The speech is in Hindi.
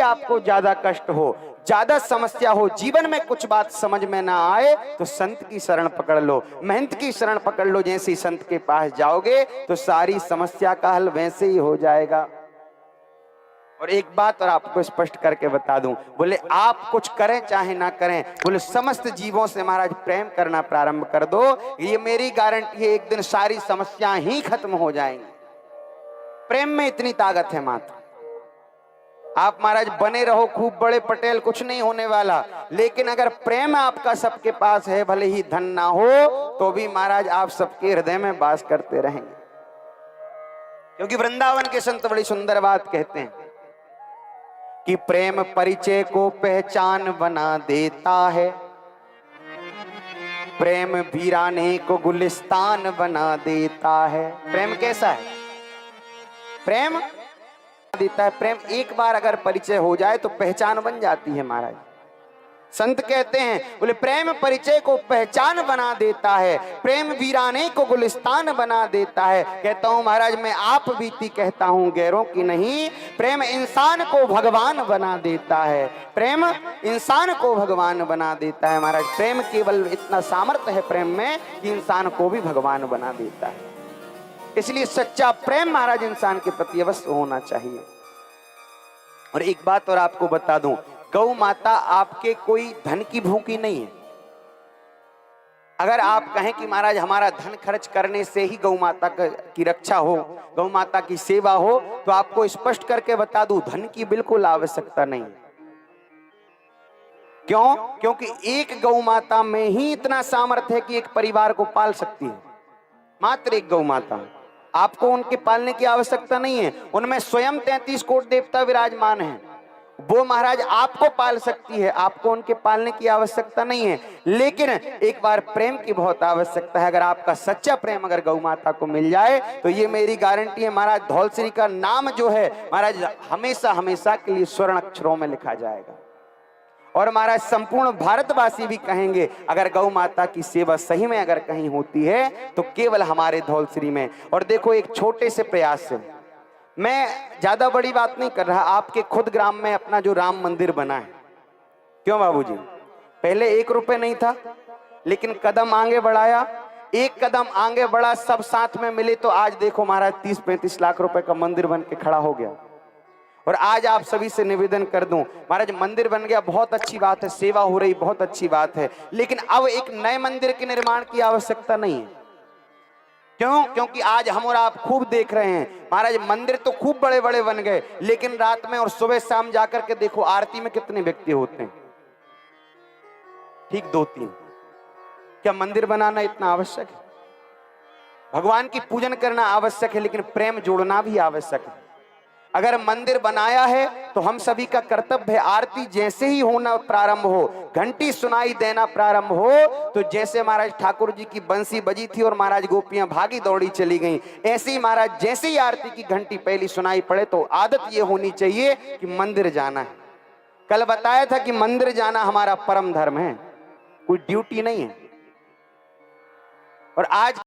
आपको ज्यादा कष्ट हो, ज्यादा समस्या हो, जीवन में कुछ बात समझ में ना आए तो संत की शरण पकड़ लो, महंत की शरण पकड़ लो। जैसे ही संत के पास जाओगे तो सारी समस्या का हल वैसे ही हो जाएगा। और एक बात और आपको स्पष्ट करके बता दूं, बोले आप कुछ करें चाहे ना करें, बोले समस्त जीवों से महाराज प्रेम करना प्रारंभ कर दो, ये मेरी गारंटी है, एक दिन सारी समस्या ही खत्म हो जाएंगी। प्रेम में इतनी ताकत है मात्र। आप महाराज बने रहो खूब बड़े पटेल, कुछ नहीं होने वाला, लेकिन अगर प्रेम आपका सबके पास है, भले ही धन ना हो तो भी महाराज आप सबके हृदय में वास करते रहेंगे। क्योंकि वृंदावन के संत बड़ी सुंदर बात कहते हैं कि प्रेम परिचय को पहचान बना देता है, प्रेम वीराने को गुलिस्तान बना देता है। प्रेम कैसा है? प्रेम देता है। प्रेम एक बार अगर परिचय हो जाए तो पहचान बन जाती है महाराज। संत कहते हैं, बोले प्रेम परिचय को पहचान बना देता है, प्रेम वीराने को गुलिस्तान बना देता है। कहता हूं महाराज, मैं आप बीती कहता हूं गैरों की नहीं, प्रेम इंसान को भगवान बना देता है, प्रेम इंसान को भगवान बना देता है। महाराज प्रेम केवल इतना सामर्थ्य है प्रेम में कि इंसान को भी भगवान बना देता है। इसलिए सच्चा प्रेम महाराज इंसान के प्रति अवश्य होना चाहिए। और एक बात और आपको बता दूं, गौ माता आपके कोई धन की भूखी नहीं है। अगर आप कहें कि महाराज हमारा धन खर्च करने से ही गौ माता की रक्षा हो, गौ माता की सेवा हो, तो आपको स्पष्ट करके बता दूं, धन की बिल्कुल आवश्यकता नहीं। क्यों? क्योंकि एक गौ माता में ही इतना सामर्थ्य है कि एक परिवार को पाल सकती है। मात्र एक गौ माता, आपको उनके पालने की आवश्यकता नहीं है। उनमें स्वयं 33 कोटि देवता विराजमान हैं, वो महाराज आपको पाल सकती है, आपको उनके पालने की आवश्यकता नहीं है। लेकिन एक बार प्रेम की बहुत आवश्यकता है। अगर आपका सच्चा प्रेम अगर गौ माता को मिल जाए तो ये मेरी गारंटी है महाराज, धौलश्री का नाम जो है महाराज हमेशा हमेशा के लिए स्वर्ण अक्षरों में लिखा जाएगा। और महाराज संपूर्ण भारतवासी भी कहेंगे, अगर गौ माता की सेवा सही में अगर कहीं होती है तो केवल हमारे धौलश्री में। और देखो, एक छोटे से प्रयास से, मैं ज्यादा बड़ी बात नहीं कर रहा, आपके खुद ग्राम में अपना जो राम मंदिर बना है, क्यों बाबूजी? पहले 1 रुपए नहीं था, लेकिन कदम आगे बढ़ाया, एक कदम आगे बढ़ा, सब साथ में मिले तो आज देखो महाराज 30-35 लाख रुपए का मंदिर बन के खड़ा हो गया। और आज आप सभी से निवेदन कर दूं, महाराज मंदिर बन गया, बहुत अच्छी बात है, सेवा हो रही, बहुत अच्छी बात है, लेकिन अब एक नए मंदिर के निर्माण की आवश्यकता नहीं है। क्यों? क्योंकि आज हम और आप खूब देख रहे हैं महाराज, मंदिर तो खूब बड़े बड़े बन गए, लेकिन रात में और सुबह शाम जाकर के देखो आरती में कितने व्यक्ति होते हैं? ठीक 2-3। क्या मंदिर बनाना इतना आवश्यक है? भगवान की पूजन करना आवश्यक है, लेकिन प्रेम जोड़ना भी आवश्यक है। अगर मंदिर बनाया है तो हम सभी का कर्तव्य है, आरती जैसे ही होना प्रारंभ हो, घंटी सुनाई देना प्रारंभ हो, तो जैसे महाराज ठाकुर जी की बंसी बजी थी और महाराज गोपियां भागी दौड़ी चली गईं, ऐसे ही महाराज जैसे ही आरती की घंटी पहली सुनाई पड़े तो आदत ये होनी चाहिए कि मंदिर जाना है। कल बताया था कि मंदिर जाना हमारा परम धर्म है, कोई ड्यूटी नहीं है। और आज